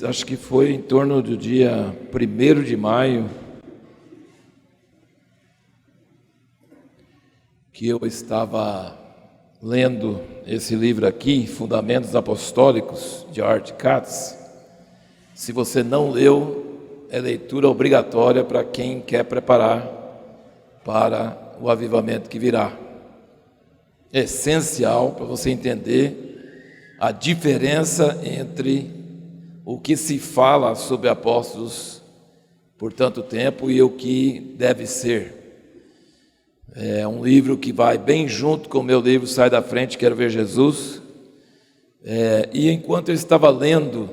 Acho que foi em torno do dia 1º de maio, que eu estava lendo esse livro aqui, Fundamentos Apostólicos, de Art Katz. Se você não leu, é leitura obrigatória para quem quer preparar para o avivamento que virá. É essencial para você entender a diferença entre o que se fala sobre apóstolos por tanto tempo e o que deve ser. É um livro que vai bem junto com o meu livro Sai da Frente, Quero Ver Jesus. E enquanto eu estava lendo,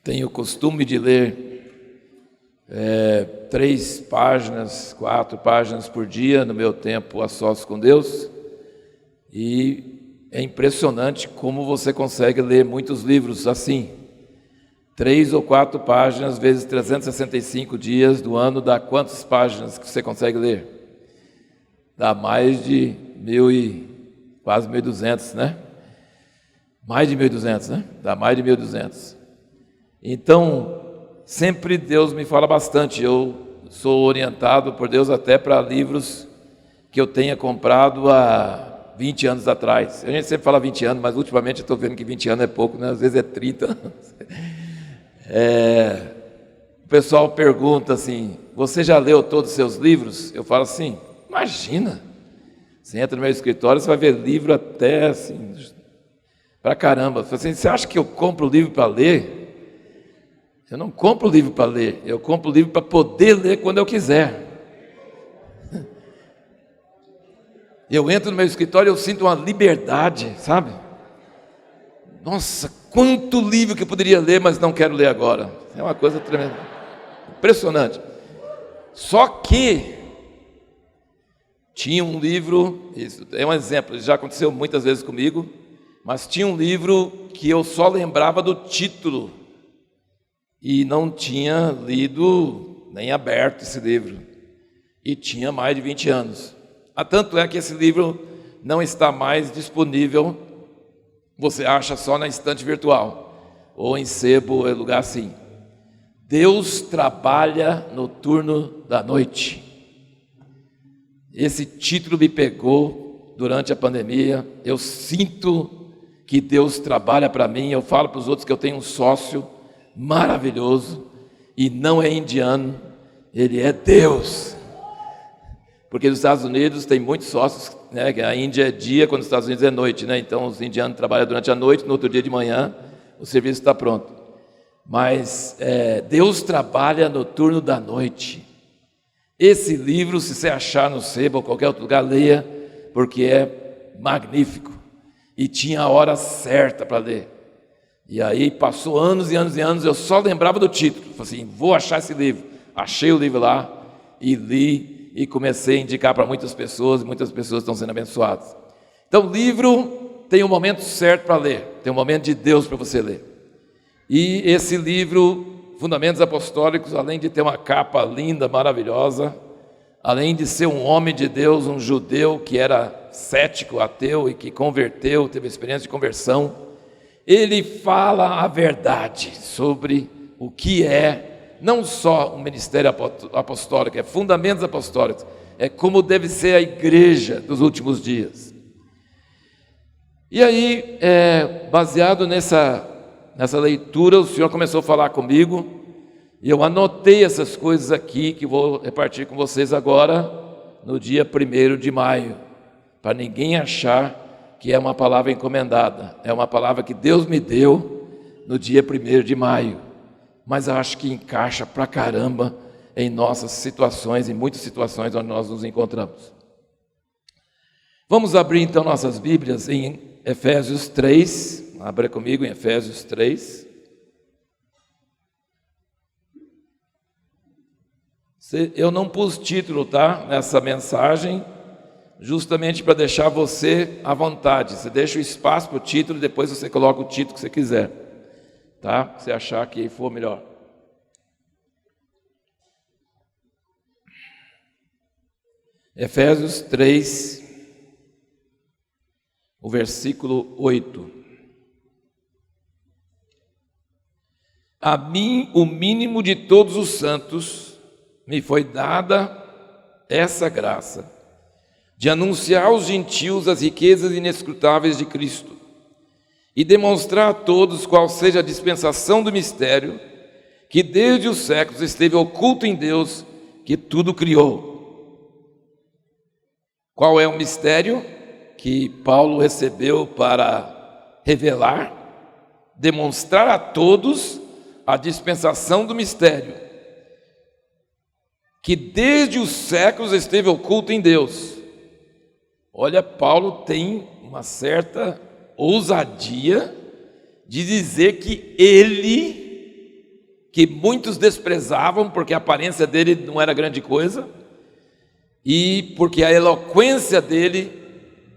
tenho o costume de ler 3 páginas, 4 páginas por dia no meu tempo a sós com Deus. E é impressionante como você consegue ler muitos livros assim. 3 ou 4 páginas, vezes 365 dias do ano, dá quantas páginas que você consegue ler? Dá mais de quase 1.200, né? Mais de 1.200, né? Dá mais de 1.200. Então, sempre Deus me fala bastante. Eu sou orientado por Deus até para livros que eu tenha comprado há 20 anos atrás. A gente sempre fala 20 anos, mas ultimamente eu estou vendo que 20 anos é pouco, né? Às vezes é 30 anos. O pessoal pergunta assim: você já leu todos os seus livros? Eu falo assim: imagina, você entra no meu escritório, você vai ver livro até assim, pra caramba. Assim, você acha que eu compro livro para ler? Eu não compro livro para ler, eu compro livro para poder ler quando eu quiser. Eu entro no meu escritório e eu sinto uma liberdade, sabe? Nossa, quanto livro que eu poderia ler, mas não quero ler agora. É uma coisa tremenda, impressionante. Só que tinha um livro, isso é um exemplo, já aconteceu muitas vezes comigo, mas tinha um livro que eu só lembrava do título e não tinha lido nem aberto esse livro, e tinha mais de 20 anos. Tanto é que esse livro não está mais disponível. Você acha só na estante virtual, ou em sebo, é lugar assim. Deus trabalha no turno da noite. Esse título me pegou durante a pandemia. Eu sinto que Deus trabalha para mim. Eu falo para os outros que eu tenho um sócio maravilhoso, e não é indiano, ele é Deus. Porque nos Estados Unidos tem muitos sócios, né, que a Índia é dia, quando os Estados Unidos é noite, né? Então os indianos trabalham durante a noite, no outro dia de manhã o serviço está pronto. Mas Deus trabalha no turno da noite. Esse livro, se você achar no sebo ou qualquer outro lugar, leia, porque é magnífico. E tinha a hora certa para ler. E aí passou anos e anos e anos, eu só lembrava do título. Falei assim: vou achar esse livro. Achei o livro lá e li. E comecei a indicar para muitas pessoas, e muitas pessoas estão sendo abençoadas. Então, o livro tem um momento certo para ler, tem um momento de Deus para você ler. E esse livro, Fundamentos Apostólicos, além de ter uma capa linda, maravilhosa, além de ser um homem de Deus, um judeu que era cético, ateu e que converteu, teve experiência de conversão, ele fala a verdade sobre o que é não só um ministério apostólico, é fundamentos apostólicos, é como deve ser a igreja dos últimos dias. E aí, baseado nessa leitura, o Senhor começou a falar comigo, e eu anotei essas coisas aqui, que vou repartir com vocês agora, no dia 1º de maio, para ninguém achar que é uma palavra encomendada, é uma palavra que Deus me deu no dia 1º de maio. Mas eu acho que encaixa pra caramba em nossas situações, em muitas situações onde nós nos encontramos. Vamos abrir então nossas Bíblias em Efésios 3, abra comigo em Efésios 3. Eu não pus título, tá, nessa mensagem, justamente para deixar você à vontade. Você deixa o espaço para o título e depois você coloca o título que você quiser. Tá? Se achar que for melhor. Efésios 3, o versículo 8. A mim, o mínimo de todos os santos, me foi dada essa graça, de anunciar aos gentios as riquezas inescrutáveis de Cristo, e demonstrar a todos qual seja a dispensação do mistério, que desde os séculos esteve oculto em Deus, que tudo criou. Qual é o mistério que Paulo recebeu para revelar? Demonstrar a todos a dispensação do mistério, que desde os séculos esteve oculto em Deus. Olha, Paulo tem uma certa ousadia de dizer que ele, que muitos desprezavam porque a aparência dele não era grande coisa, e porque a eloquência dele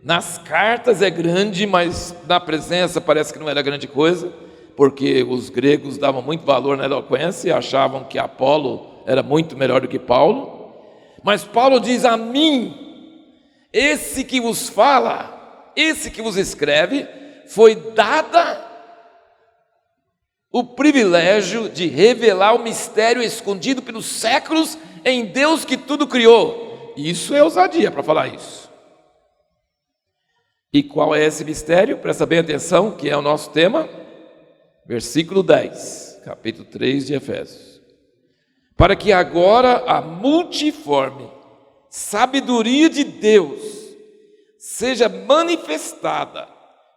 nas cartas é grande, mas na presença parece que não era grande coisa, porque os gregos davam muito valor na eloquência e achavam que Apolo era muito melhor do que Paulo. Mas Paulo diz: a mim, esse que vos fala, esse que vos escreve, foi dada o privilégio de revelar o mistério escondido pelos séculos em Deus que tudo criou. Isso é ousadia para falar isso. E qual é esse mistério? Presta bem atenção, que é o nosso tema. Versículo 10, capítulo 3 de Efésios. Para que agora a multiforme sabedoria de Deus seja manifestada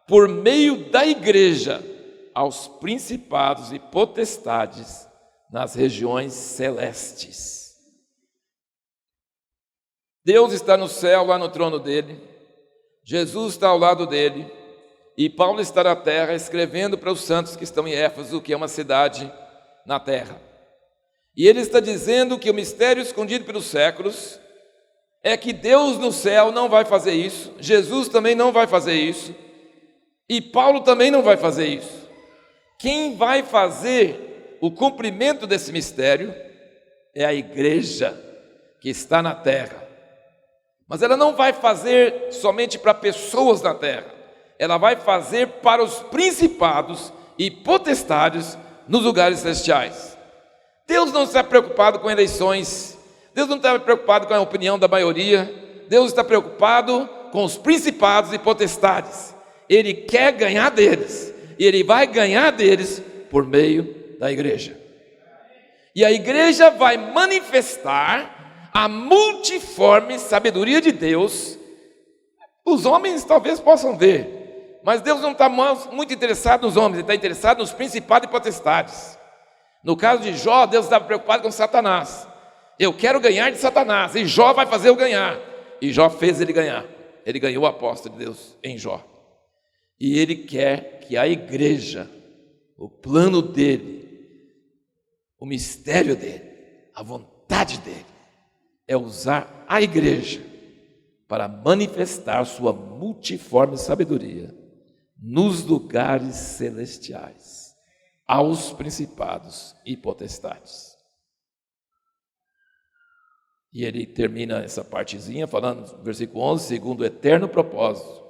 por meio da igreja aos principados e potestades nas regiões celestes. Deus está no céu, lá no trono dele. Jesus está ao lado dele. E Paulo está na terra escrevendo para os santos que estão em Éfeso, que é uma cidade na terra. E ele está dizendo que o mistério escondido pelos séculos é que Deus no céu não vai fazer isso, Jesus também não vai fazer isso, e Paulo também não vai fazer isso. Quem vai fazer o cumprimento desse mistério é a igreja que está na terra. Mas ela não vai fazer somente para pessoas na terra. Ela vai fazer para os principados e potestades nos lugares celestiais. Deus não está preocupado com eleições, Deus não está preocupado com a opinião da maioria, Deus está preocupado com os principados e potestades. Ele quer ganhar deles, e Ele vai ganhar deles por meio da igreja. E a igreja vai manifestar a multiforme sabedoria de Deus. Os homens talvez possam ver, mas Deus não está muito interessado nos homens, Ele está interessado nos principados e potestades. No caso de Jó, Deus estava preocupado com Satanás. Eu quero ganhar de Satanás, e Jó vai fazer eu ganhar. E Jó fez ele ganhar. Ele ganhou a aposta de Deus em Jó. E Ele quer que a igreja, o plano dele, o mistério dele, a vontade dele, é usar a igreja para manifestar sua multiforme sabedoria nos lugares celestiais, aos principados e potestades. E ele termina essa partezinha falando, versículo 11, segundo o eterno propósito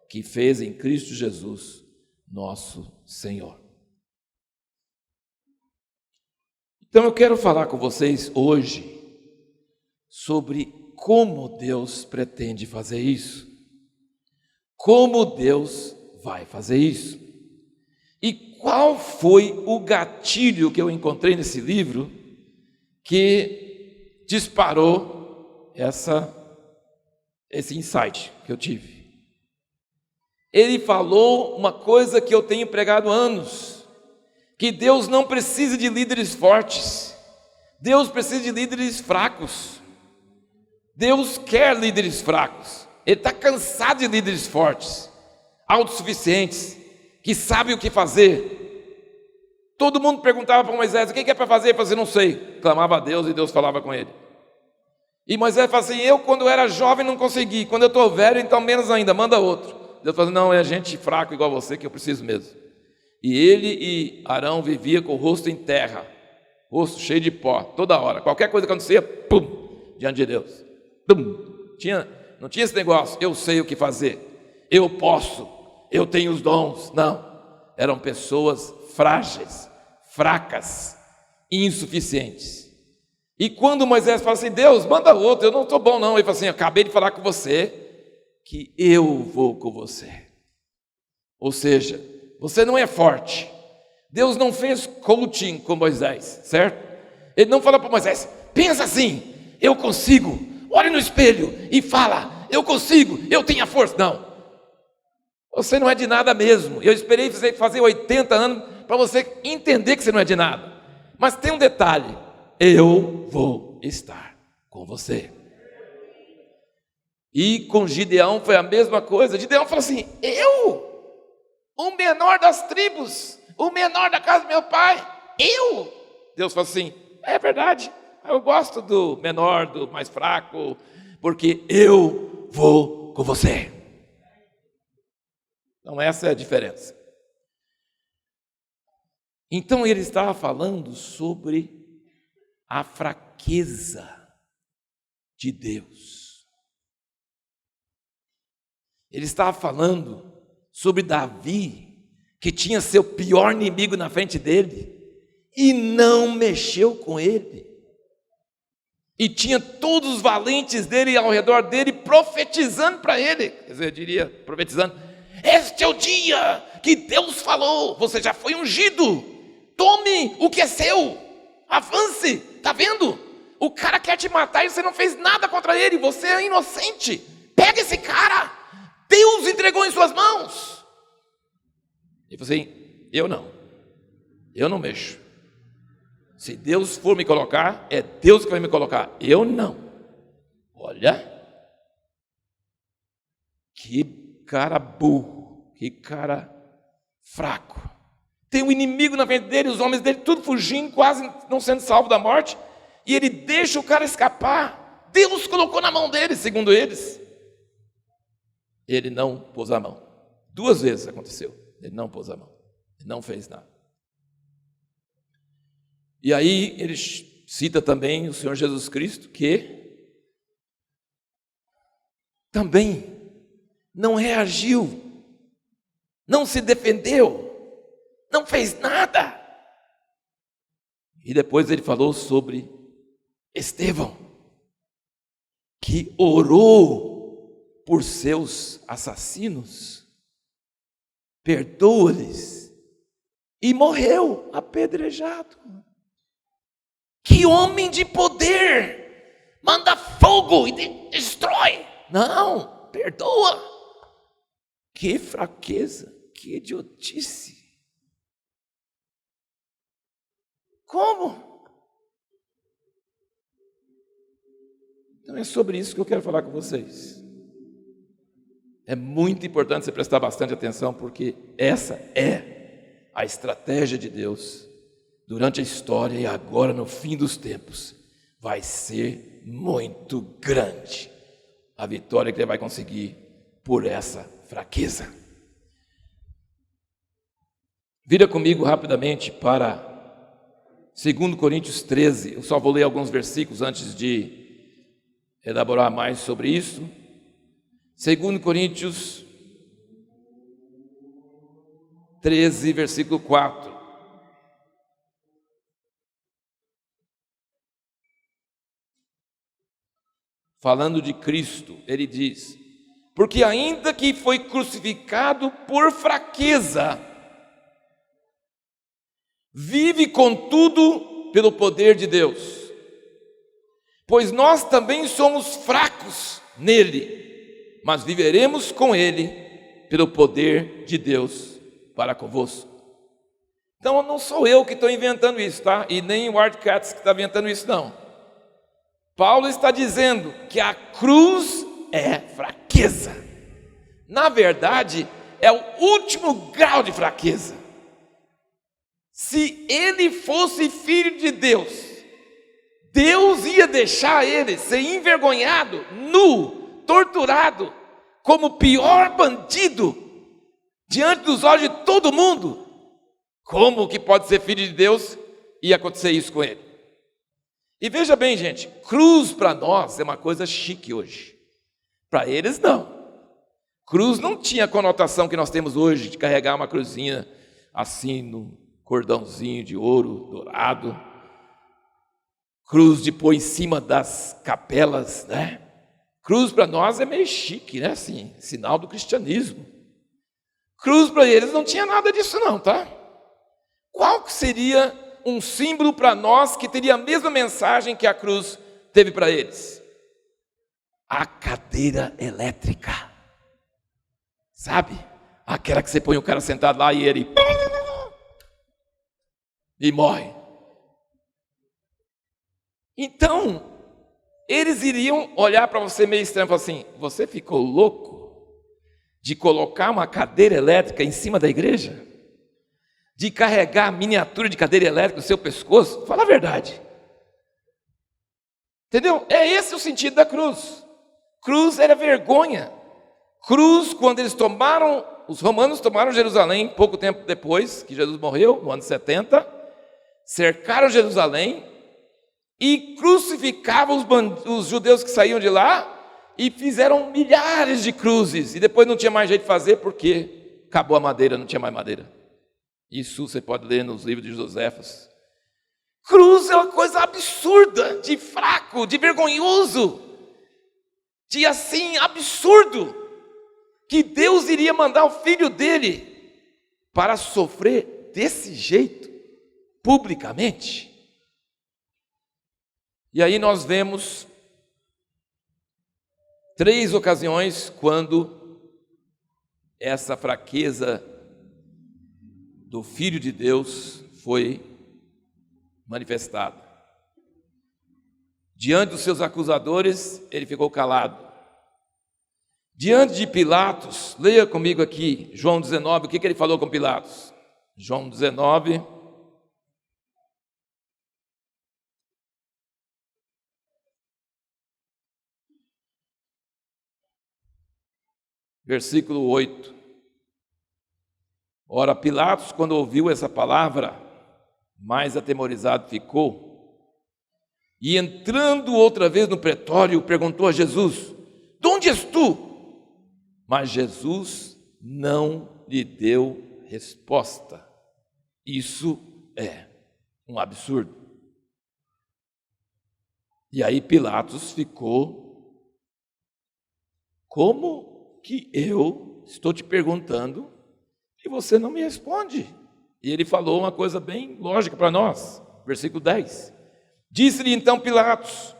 que fez em Cristo Jesus, nosso Senhor. Então eu quero falar com vocês hoje sobre como Deus pretende fazer isso, como Deus vai fazer isso, e qual foi o gatilho que eu encontrei nesse livro que disparou esse insight que eu tive. Ele falou uma coisa que eu tenho pregado há anos, que Deus não precisa de líderes fortes, Deus precisa de líderes fracos. Deus quer líderes fracos, Ele está cansado de líderes fortes, autossuficientes, que sabem o que fazer. Todo mundo perguntava para Moisés: o que é para fazer? Ele falava assim: não sei. Clamava a Deus e Deus falava com ele. E Moisés falava assim: eu quando era jovem não consegui, quando eu estou velho então menos ainda, manda outro. Deus falou: não, é gente fraco igual você que eu preciso mesmo. E ele e Arão vivia com o rosto em terra, rosto cheio de pó, toda hora. Qualquer coisa que acontecia, pum, diante de Deus. Não tinha esse negócio, eu sei o que fazer, eu posso, eu tenho os dons. Não, eram pessoas frágeis, fracas, insuficientes. E quando Moisés fala assim, Deus, manda outro, eu não estou bom não. Ele fala assim, acabei de falar com você, que eu vou com você. Ou seja, você não é forte. Deus não fez coaching com Moisés, certo? Ele não fala para Moisés, pensa assim, eu consigo, olhe no espelho e fala, eu consigo, eu tenho a força. Não, você não é de nada mesmo. Eu esperei você fazer 80 anos para você entender que você não é de nada. Mas tem um detalhe, eu vou estar com você. E com Gideão foi a mesma coisa. Gideão falou assim, o menor das tribos, o menor da casa do meu pai, eu? Deus falou assim, é verdade, eu gosto do menor, do mais fraco, porque eu vou com você. Então essa é a diferença. Então ele estava falando sobre a fraqueza de Deus. Ele estava falando sobre Davi, que tinha seu pior inimigo na frente dele, e não mexeu com ele. E tinha todos os valentes dele ao redor dele, profetizando para ele. Quer dizer, eu diria, profetizando, este é o dia que Deus falou, você já foi ungido, tome o que é seu, avance, está vendo? O cara quer te matar e você não fez nada contra ele, você é inocente, pega esse cara, Deus entregou em suas mãos. E você, eu não mexo. Se Deus for me colocar, é Deus que vai me colocar, eu não. Olha, que cara burro, que cara fraco. Tem um inimigo na frente dele, os homens dele tudo fugindo, quase não sendo salvo da morte, e ele deixa o cara escapar. Deus colocou na mão dele, segundo eles. Ele não pôs a mão. 2 vezes aconteceu. Ele não pôs a mão. Ele não fez nada. E aí ele cita também o Senhor Jesus Cristo, que também não reagiu, não se defendeu, não fez nada. E depois ele falou sobre Estevão, que orou por seus assassinos, perdoa-lhes, e morreu apedrejado. Que homem de poder, manda fogo e destrói. Não, perdoa. Que fraqueza, que idiotice. Como? Então é sobre isso que eu quero falar com vocês. É muito importante você prestar bastante atenção, porque essa é a estratégia de Deus durante a história e agora no fim dos tempos. Vai ser muito grande a vitória que ele vai conseguir por essa fraqueza. Vira comigo rapidamente para 2 Coríntios 13. Eu só vou ler alguns versículos antes de elaborar mais sobre isso. 2 Coríntios 13, versículo 4. Falando de Cristo, ele diz: porque ainda que foi crucificado por fraqueza, vive contudo pelo poder de Deus. Pois nós também somos fracos nele, mas viveremos com ele pelo poder de Deus para convosco. Então não sou eu que estou inventando isso, tá? E nem o Art Katz que está inventando isso, não. Paulo está dizendo que a cruz é fraqueza. Na verdade, é o último grau de fraqueza. Se ele fosse filho de Deus, Deus ia deixar ele ser envergonhado, nu, torturado, como o pior bandido, diante dos olhos de todo mundo. Como que pode ser filho de Deus e acontecer isso com ele? E veja bem, gente, cruz para nós é uma coisa chique hoje. Para eles, não. Cruz não tinha a conotação que nós temos hoje, de carregar uma cruzinha assim no cordãozinho de ouro dourado, cruz de pôr em cima das capelas, né? Cruz para nós é meio chique, né? Assim, sinal do cristianismo. Cruz para eles não tinha nada disso não, tá? Qual que seria um símbolo para nós que teria a mesma mensagem que a cruz teve para eles? A cadeira elétrica. Sabe? Aquela que você põe o cara sentado lá e ele e morre. Então, eles iriam olhar para você meio estranho e falar assim: você ficou louco de colocar uma cadeira elétrica em cima da igreja? De carregar a miniatura de cadeira elétrica no seu pescoço? Fala a verdade. Entendeu? É esse o sentido da cruz. Cruz era vergonha. Cruz, quando eles tomaram, os romanos tomaram Jerusalém pouco tempo depois que Jesus morreu, no ano 70, cercaram Jerusalém e crucificavam os judeus que saíam de lá e fizeram milhares de cruzes. E depois não tinha mais jeito de fazer porque acabou a madeira, não tinha mais madeira. Isso você pode ler nos livros de Josefos. Cruz é uma coisa absurda, de fraco, de vergonhoso, de assim, absurdo, que Deus iria mandar o filho dele para sofrer desse jeito, publicamente. E aí nós vemos 3 ocasiões quando essa fraqueza do Filho de Deus foi manifestada. Diante dos seus acusadores, ele ficou calado. Diante de Pilatos, leia comigo aqui, João 19, o que ele falou com Pilatos? João 19, versículo 8. Ora, Pilatos, quando ouviu essa palavra, mais atemorizado ficou, e entrando outra vez no pretório, perguntou a Jesus: de onde és tu? Mas Jesus não lhe deu resposta. Isso é um absurdo. E aí Pilatos ficou: como que eu estou te perguntando e você não me responde? E ele falou uma coisa bem lógica para nós, versículo 10. Disse-lhe então Pilatos: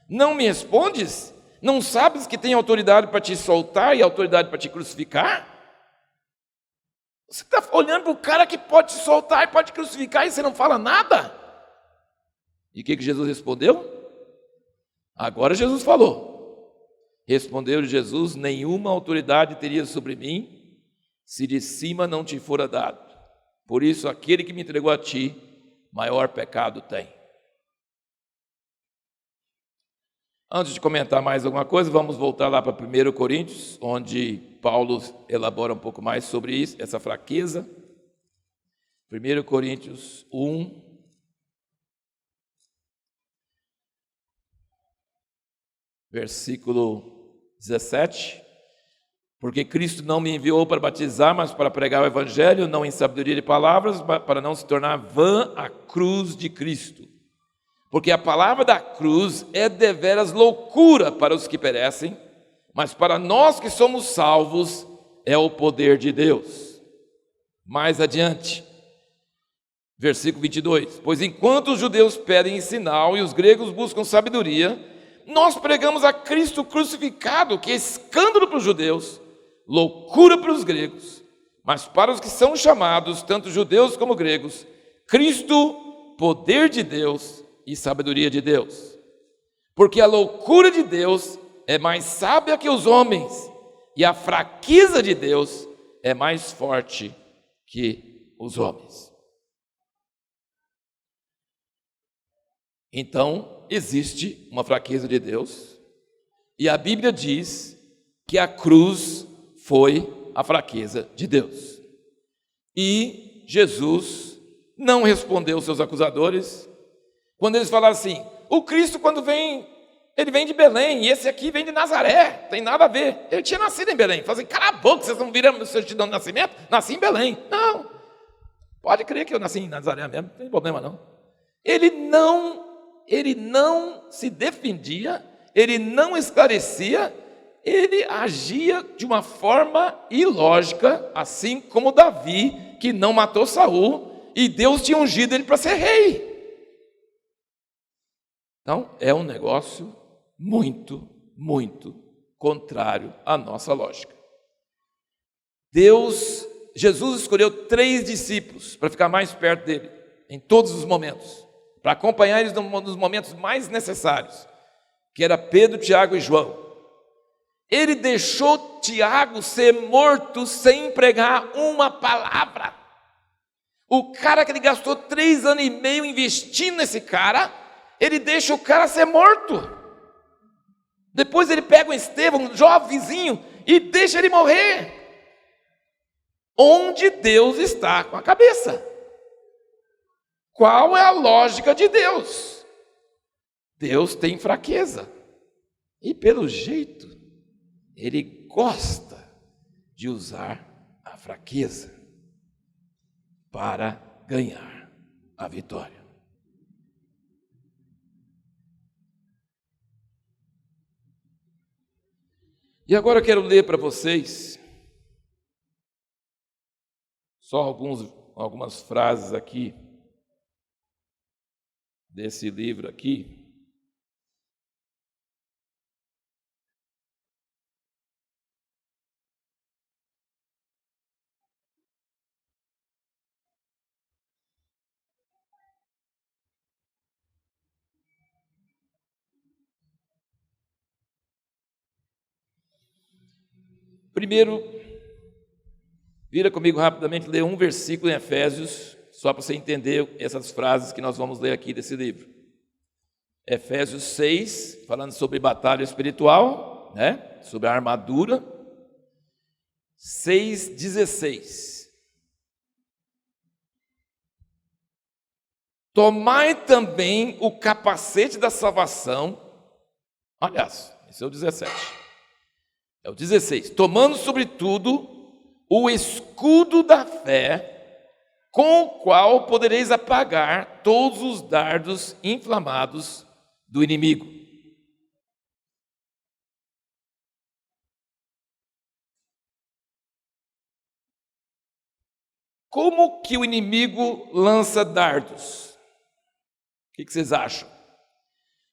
não me respondes? Não sabes que tenho autoridade para te soltar e autoridade para te crucificar? Você está olhando para o cara que pode te soltar e pode te crucificar e você não fala nada? E o que Jesus respondeu? Agora Jesus falou. Respondeu Jesus: nenhuma autoridade teria sobre mim se de cima não te fora dado. Por isso, aquele que me entregou a ti, maior pecado tem. Antes de comentar mais alguma coisa, vamos voltar lá para 1 Coríntios, onde Paulo elabora um pouco mais sobre isso, essa fraqueza. 1 Coríntios 1, versículo 17. Porque Cristo não me enviou para batizar, mas para pregar o Evangelho, não em sabedoria de palavras, para não se tornar vã a cruz de Cristo. Porque a palavra da cruz é deveras loucura para os que perecem, mas para nós que somos salvos é o poder de Deus. Mais adiante, versículo 22. Pois enquanto os judeus pedem sinal e os gregos buscam sabedoria, nós pregamos a Cristo crucificado, que é escândalo para os judeus, loucura para os gregos, mas para os que são chamados, tanto judeus como gregos, Cristo, poder de Deus e sabedoria de Deus. Porque a loucura de Deus é mais sábia que os homens, e a fraqueza de Deus é mais forte que os homens. Então, existe uma fraqueza de Deus, e a Bíblia diz que a cruz foi a fraqueza de Deus. E Jesus não respondeu aos seus acusadores, quando eles falaram assim: o Cristo quando vem, ele vem de Belém, e esse aqui vem de Nazaré, tem nada a ver. Ele tinha nascido em Belém. Falaram assim: cala a boca, vocês não viram meu certidão de nascimento? Nasci em Belém. Não, Pode crer que eu nasci em Nazaré mesmo, não tem problema não. Ele não se defendia, ele não esclarecia, ele agia de uma forma ilógica, assim como Davi, que não matou Saul, e Deus tinha ungido ele para ser rei. Então, é um negócio muito, muito contrário à nossa lógica. Jesus escolheu 3 discípulos para ficar mais perto dele, em todos os momentos, para acompanhar eles nos momentos mais necessários, que era Pedro, Tiago e João. Ele deixou Tiago ser morto sem pregar uma palavra. O cara que ele gastou 3 anos e meio investindo nesse cara, ele deixa o cara ser morto. Depois ele pega o Estevão, um jovenzinho, e deixa ele morrer. Onde Deus está com a cabeça? Qual é a lógica de Deus? Deus tem fraqueza. E pelo jeito, Ele gosta de usar a fraqueza para ganhar a vitória. E agora eu quero ler para vocês só algumas frases aqui desse livro aqui. Primeiro, vira comigo rapidamente, lê um versículo em Efésios, só para você entender essas frases que nós vamos ler aqui desse livro. Efésios 6, falando sobre batalha espiritual, né? Sobre a armadura. 6,16. Tomai também o capacete da salvação. Aliás, esse é o 17. É o 16. Tomando sobretudo o escudo da fé, com o qual podereis apagar todos os dardos inflamados do inimigo. Como que o inimigo lança dardos? O que vocês acham?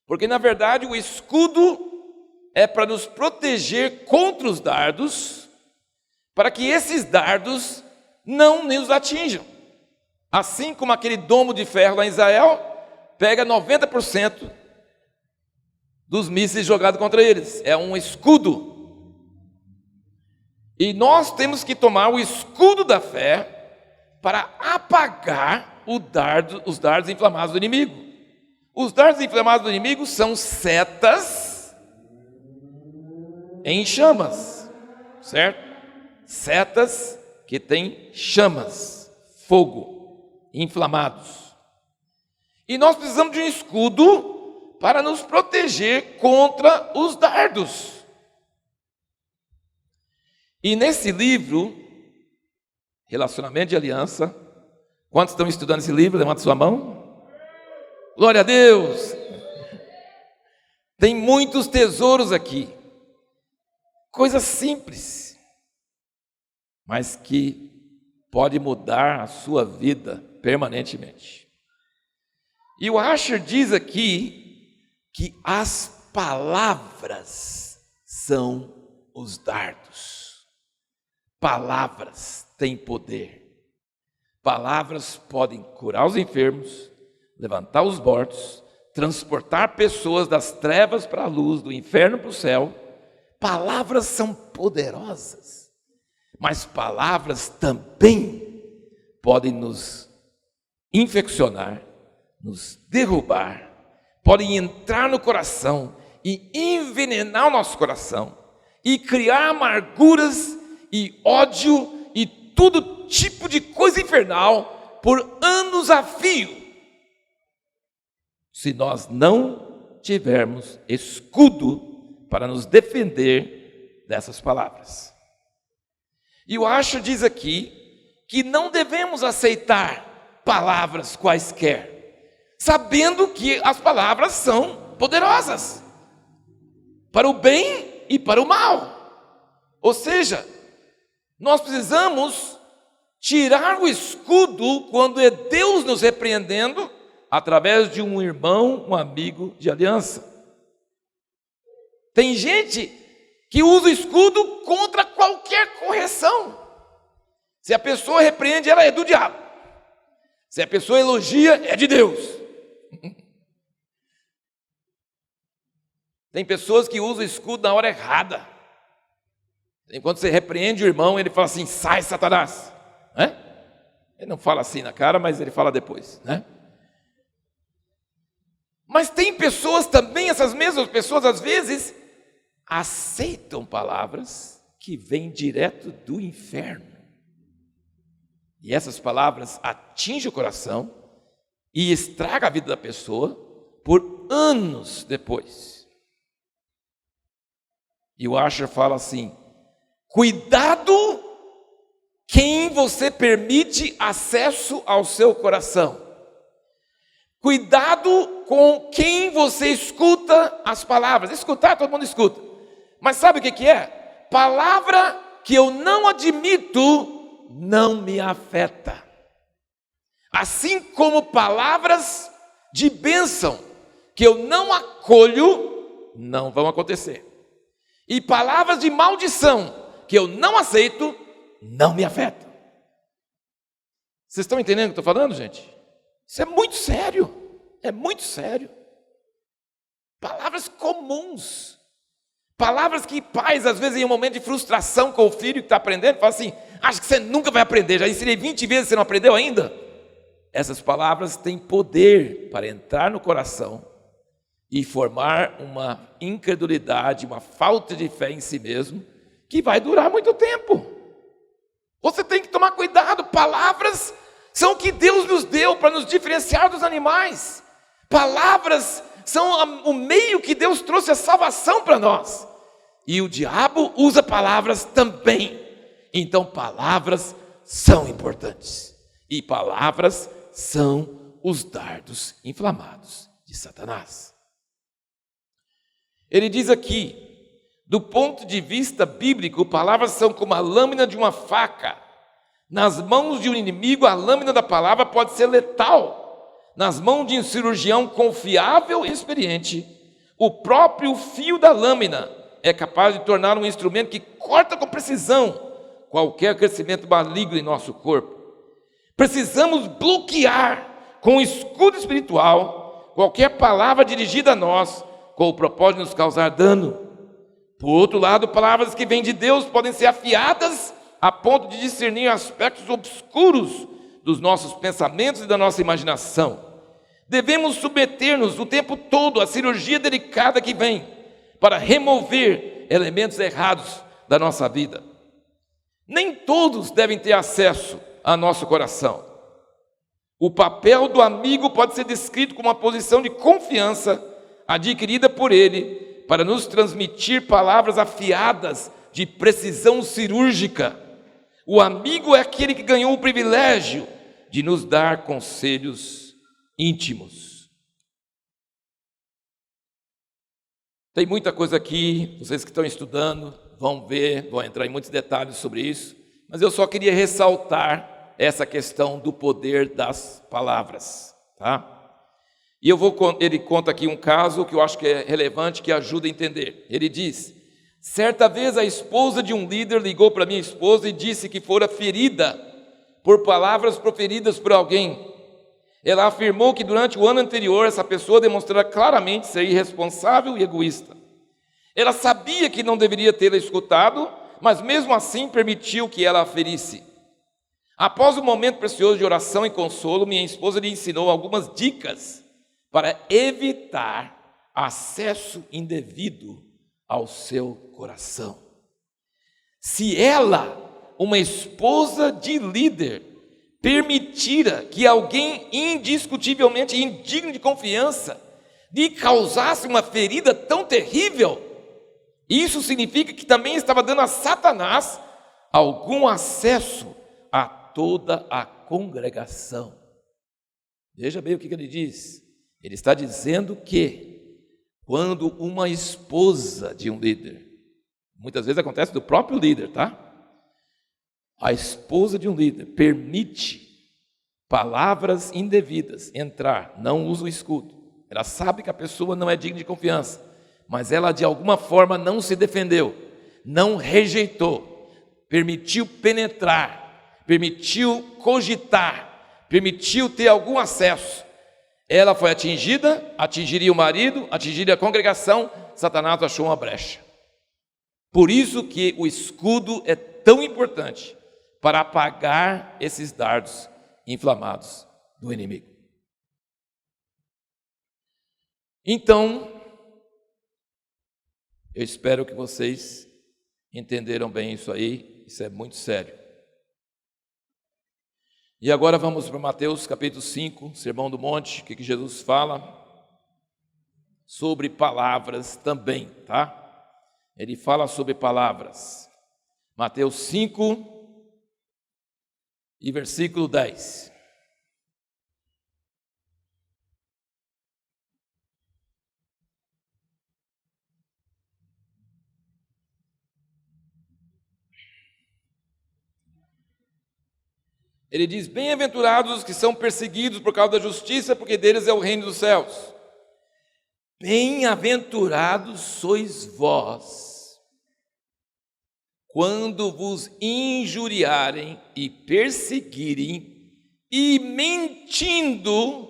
Porque, na verdade, o escudo é para nos proteger contra os dardos, para que esses dardos não nos atinjam. Assim como aquele domo de ferro lá em Israel, pega 90% dos mísseis jogados contra eles. É um escudo. E nós temos que tomar o escudo da fé para apagar os dardos inflamados do inimigo. Os dardos inflamados do inimigo são setas em chamas, certo? Setas que têm chamas, fogo, inflamados. E nós precisamos de um escudo para nos proteger contra os dardos. E nesse livro, Relacionamento de Aliança, quantos estão estudando esse livro? Levanta sua mão. Glória a Deus! Tem muitos tesouros aqui. Coisas simples, mas que pode mudar a sua vida permanentemente. E o Asher diz aqui que as palavras são os dardos. Palavras têm poder. Palavras podem curar os enfermos, levantar os mortos, transportar pessoas das trevas para a luz, do inferno para o céu. Palavras são poderosas, mas palavras também podem nos infeccionar, nos derrubar, podem entrar no coração e envenenar o nosso coração, e criar amarguras e ódio e todo tipo de coisa infernal por anos a fio, se nós não tivermos escudo para nos defender dessas palavras. E o Asher diz aqui que não devemos aceitar palavras quaisquer, sabendo que as palavras são poderosas para o bem e para o mal. Ou seja, nós precisamos tirar o escudo quando é Deus nos repreendendo, através de um irmão, um amigo de aliança. Tem gente que usa o escudo contra qualquer correção. Se a pessoa repreende, ela é do diabo. Se a pessoa elogia, é de Deus. Tem pessoas que usam o escudo na hora errada. Enquanto você repreende o irmão, ele fala assim: sai, Satanás. Ele não fala assim na cara, mas ele fala depois, né? Mas tem pessoas também, essas mesmas pessoas às vezes aceitam palavras que vêm direto do inferno. E essas palavras atingem o coração e estragam a vida da pessoa por anos depois. E o Asher fala assim: cuidado quem você permite acesso ao seu coração. Cuidado com quem você escuta as palavras. Escutar, todo mundo escuta. Mas sabe o que é? Palavra que eu não admito não me afeta. Assim como palavras de bênção que eu não acolho, não vão acontecer. E palavras de maldição que eu não aceito, não me afetam. Vocês estão entendendo o que eu estou falando, gente? Isso é muito sério. É muito sério. Palavras comuns. Palavras que pais, às vezes, em um momento de frustração com o filho que está aprendendo, falam assim: acho que você nunca vai aprender, já ensinei 20 vezes e você não aprendeu ainda. Essas palavras têm poder para entrar no coração e formar uma incredulidade, uma falta de fé em si mesmo, que vai durar muito tempo. Você tem que tomar cuidado. Palavras são o que Deus nos deu para nos diferenciar dos animais. Palavras são o meio que Deus trouxe a salvação para nós. E o diabo usa palavras também. Então palavras são importantes. E palavras são os dardos inflamados de Satanás. Ele diz aqui: do ponto de vista bíblico, palavras são como a lâmina de uma faca. Nas mãos de um inimigo, a lâmina da palavra pode ser letal. Nas mãos de um cirurgião confiável e experiente, o próprio fio da lâmina é capaz de tornar um instrumento que corta com precisão qualquer crescimento maligno em nosso corpo. Precisamos bloquear com o escudo espiritual qualquer palavra dirigida a nós com o propósito de nos causar dano. Por outro lado, palavras que vêm de Deus podem ser afiadas a ponto de discernir aspectos obscuros dos nossos pensamentos e da nossa imaginação. Devemos submeter-nos o tempo todo à cirurgia delicada que vem para remover elementos errados da nossa vida. Nem todos devem ter acesso ao nosso coração. O papel do amigo pode ser descrito como uma posição de confiança adquirida por ele para nos transmitir palavras afiadas de precisão cirúrgica. O amigo é aquele que ganhou o privilégio de nos dar conselhos íntimos. Tem muita coisa aqui, vocês que estão estudando vão ver, vão entrar em muitos detalhes sobre isso, mas eu só queria ressaltar essa questão do poder das palavras, tá? E ele conta aqui um caso que eu acho que é relevante, que ajuda a entender. Ele diz: certa vez a esposa de um líder ligou para minha esposa e disse que fora ferida por palavras proferidas por alguém. Ela afirmou que durante o ano anterior essa pessoa demonstrara claramente ser irresponsável e egoísta. Ela sabia que não deveria tê-la escutado, mas mesmo assim permitiu que ela a ferisse. Após um momento precioso de oração e consolo, minha esposa lhe ensinou algumas dicas para evitar acesso indevido ao seu coração. Se ela, uma esposa de líder, permitira que alguém indiscutivelmente indigno de confiança lhe causasse uma ferida tão terrível, isso significa que também estava dando a Satanás algum acesso a toda a congregação. Veja bem o que ele diz. Ele está dizendo que quando uma esposa de um líder, muitas vezes acontece do próprio líder, tá? A esposa de um líder permite palavras indevidas entrar, não usa o escudo. Ela sabe que a pessoa não é digna de confiança, mas ela de alguma forma não se defendeu, não rejeitou, permitiu penetrar, permitiu cogitar, permitiu ter algum acesso. Ela foi atingida, atingiria o marido, atingiria a congregação. Satanás achou uma brecha. Por isso que o escudo é tão importante para apagar esses dardos inflamados do inimigo. Então, eu espero que vocês entenderam bem isso aí. Isso é muito sério. E agora vamos para Mateus capítulo 5, Sermão do Monte, que Jesus fala sobre palavras também, tá? Ele fala sobre palavras. Mateus 5 e versículo 10. Ele diz: bem-aventurados os que são perseguidos por causa da justiça, porque deles é o reino dos céus. Bem-aventurados sois vós, quando vos injuriarem e perseguirem, e mentindo,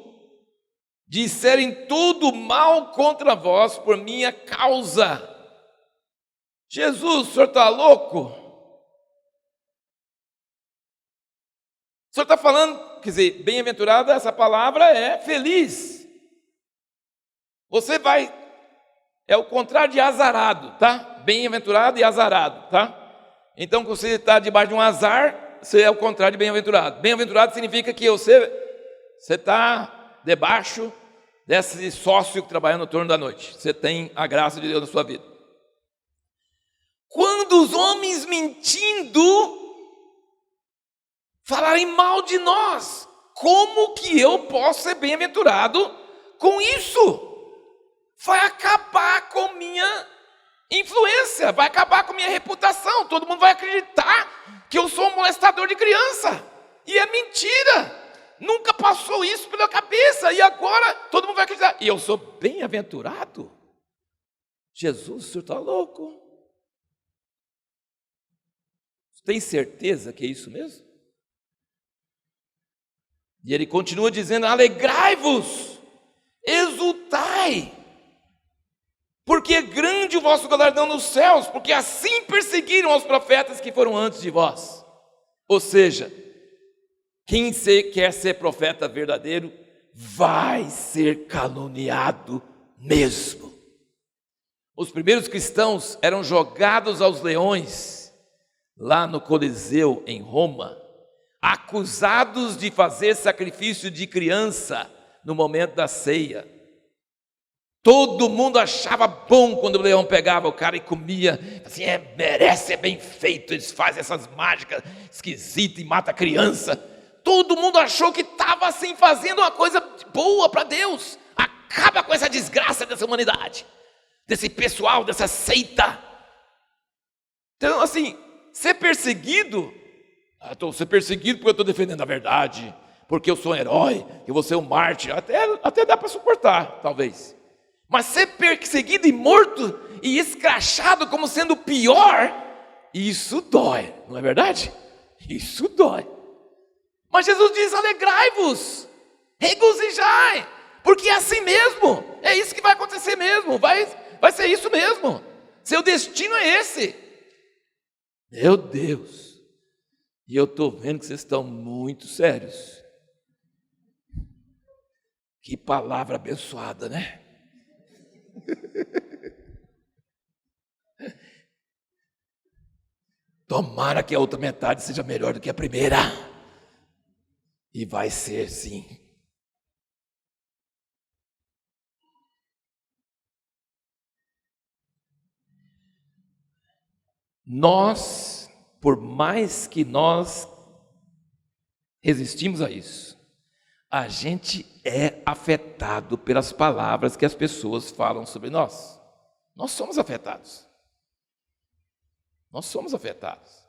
disserem todo mal contra vós por minha causa. Jesus, o senhor está louco? O senhor está falando, quer dizer, bem-aventurado, essa palavra é feliz. Você vai, é o contrário de azarado, tá? Bem-aventurado e azarado, tá? Então, quando você está debaixo de um azar, você é o contrário de bem-aventurado. Bem-aventurado significa que você está debaixo desse sócio que trabalha no turno da noite. Você tem a graça de Deus na sua vida. Quando os homens mentindo falarem mal de nós, como que eu posso ser bem-aventurado com isso? Vai acabar com minha influência, vai acabar com minha reputação. Todo mundo vai acreditar que eu sou um molestador de criança. E é mentira. Nunca passou isso pela cabeça. E agora todo mundo vai acreditar. E eu sou bem-aventurado? Jesus, o senhor está louco? Você tem certeza que é isso mesmo? E ele continua dizendo: alegrai-vos, exultai, porque é grande o vosso galardão nos céus, porque assim perseguiram os profetas que foram antes de vós. Ou seja, quem quer ser profeta verdadeiro vai ser caluniado mesmo. Os primeiros cristãos eram jogados aos leões lá no Coliseu em Roma, acusados de fazer sacrifício de criança no momento da ceia. Todo mundo achava bom quando o leão pegava o cara e comia, assim, merece, é bem feito, eles fazem essas mágicas esquisitas e mata a criança. Todo mundo achou que estava assim fazendo uma coisa boa para Deus. Acaba com essa desgraça dessa humanidade, desse pessoal, dessa seita. Então, assim, ser perseguido, estou ser perseguido porque eu estou defendendo a verdade, porque eu sou um herói, eu vou ser um mártir, até dá para suportar, talvez. Mas ser perseguido e morto e escrachado como sendo pior, isso dói, não é verdade? Isso dói. Mas Jesus diz: alegrai-vos, regozijai, porque é assim mesmo, é isso que vai acontecer mesmo, vai ser isso mesmo, seu destino é esse. Meu Deus, e eu estou vendo que vocês estão muito sérios. Que palavra abençoada, né? Tomara que a outra metade seja melhor do que a primeira. E vai ser sim. Nós, por mais que nós resistimos a isso. A gente é afetado pelas palavras que as pessoas falam sobre nós. Nós somos afetados. Nós somos afetados.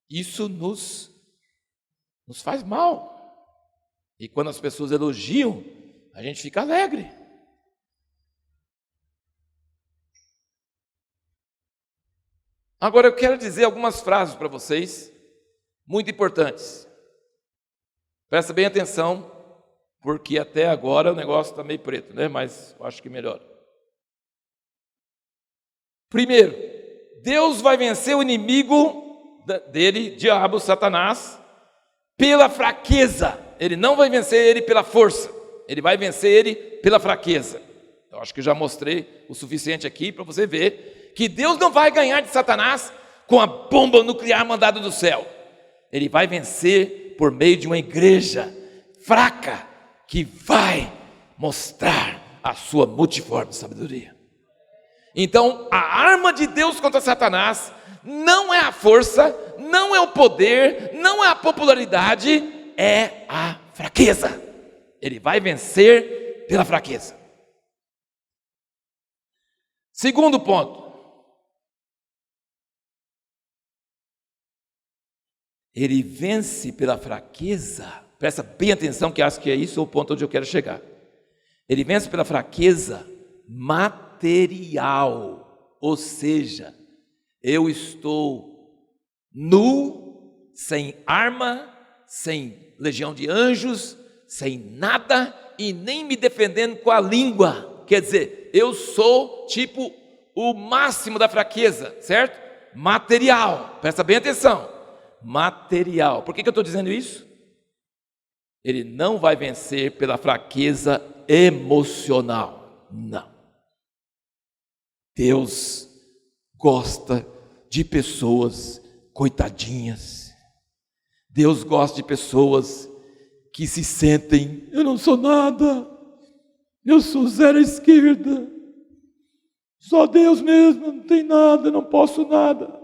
Isso nos faz mal. E quando as pessoas elogiam, a gente fica alegre. Agora eu quero dizer algumas frases para vocês, muito importantes. Presta bem atenção, porque até agora o negócio está meio preto, né? Mas eu acho que melhora. Primeiro, Deus vai vencer o inimigo dele, diabo, Satanás, pela fraqueza. Ele não vai vencer ele pela força. Ele vai vencer ele pela fraqueza. Eu acho que já mostrei o suficiente aqui para você ver que Deus não vai ganhar de Satanás com a bomba nuclear mandada do céu. Ele vai vencer por meio de uma igreja fraca que vai mostrar a sua multiforme sabedoria. Então, a arma de Deus contra Satanás não é a força, não é o poder, não é a popularidade, é a fraqueza. Ele vai vencer pela fraqueza. Segundo ponto. Ele vence pela fraqueza. Presta bem atenção, que acho que é isso o ponto onde eu quero chegar. Ele vence pela fraqueza material. Ou seja, eu estou nu, sem arma, sem legião de anjos, sem nada e nem me defendendo com a língua. Quer dizer, eu sou tipo o máximo da fraqueza, certo? Material. Presta bem atenção. Material. Por que eu estou dizendo isso? Ele não vai vencer pela fraqueza emocional. Não. Deus gosta de pessoas coitadinhas. Deus gosta de pessoas que se sentem, eu não sou nada, eu sou zero à esquerda, só Deus mesmo, não tem nada, não posso nada.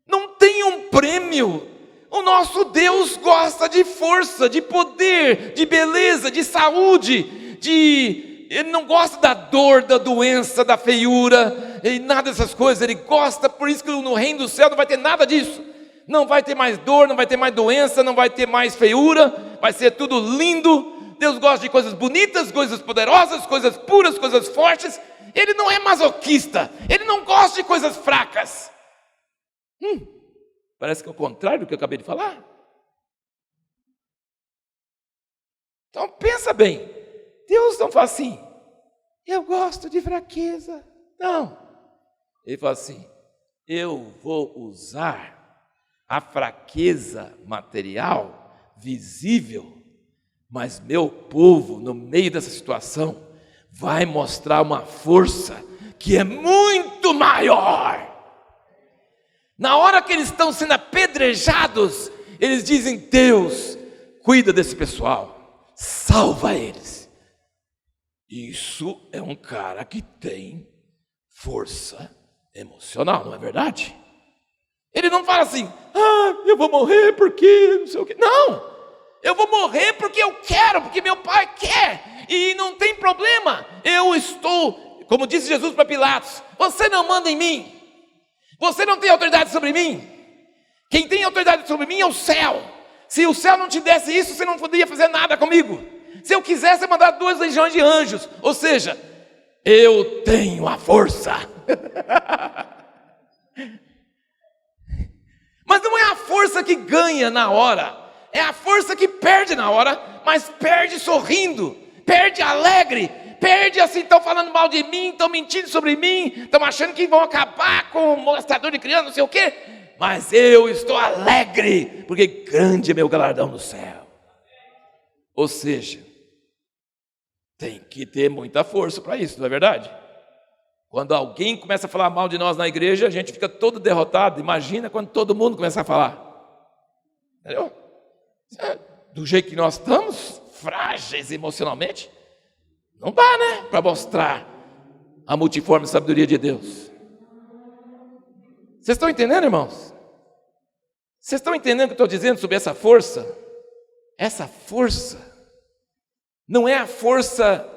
Não tem um prêmio. O nosso Deus gosta de força, de poder, de beleza, de saúde, Ele não gosta da dor, da doença, da feiura, e nada dessas coisas. Ele gosta, por isso que no reino do céu não vai ter nada disso. Não vai ter mais dor, não vai ter mais doença, não vai ter mais feiura, vai ser tudo lindo. Deus gosta de coisas bonitas, coisas poderosas, coisas puras, coisas fortes. Ele não é masoquista, Ele não gosta de coisas fracas. Parece que é o contrário do que eu acabei de falar. Então pensa bem, Deus não fala assim, eu gosto de fraqueza. Não, Ele fala assim, eu vou usar a fraqueza material, visível, mas meu povo, no meio dessa situação, vai mostrar uma força que é muito maior. Na hora que eles estão sendo apedrejados, eles dizem, Deus, cuida desse pessoal, salva eles. Isso é um cara que tem força emocional, não é verdade? Ele não fala assim, eu vou morrer porque não sei o quê. Não, eu vou morrer porque eu quero, porque meu pai quer, e não tem problema. Eu estou, como disse Jesus para Pilatos, você não manda em mim, você não tem autoridade sobre mim. Quem tem autoridade sobre mim é o céu. Se o céu não te desse isso, você não poderia fazer nada comigo. Se eu quisesse, eu mandar 2 legiões de anjos. Ou seja, eu tenho a força. Mas não é a força que ganha na hora, é a força que perde na hora, mas perde sorrindo, perde alegre, perde assim, estão falando mal de mim, estão mentindo sobre mim, estão achando que vão acabar com o molestador de criança, não sei o quê, mas eu estou alegre, porque grande é meu galardão no céu. Ou seja, tem que ter muita força para isso, não é verdade? Quando alguém começa a falar mal de nós na igreja, a gente fica todo derrotado. Imagina quando todo mundo começa a falar. Entendeu? Do jeito que nós estamos, frágeis emocionalmente, não dá, né? Para mostrar a multiforme sabedoria de Deus. Vocês estão entendendo, irmãos? Vocês estão entendendo o que eu estou dizendo sobre essa força? Essa força não é a força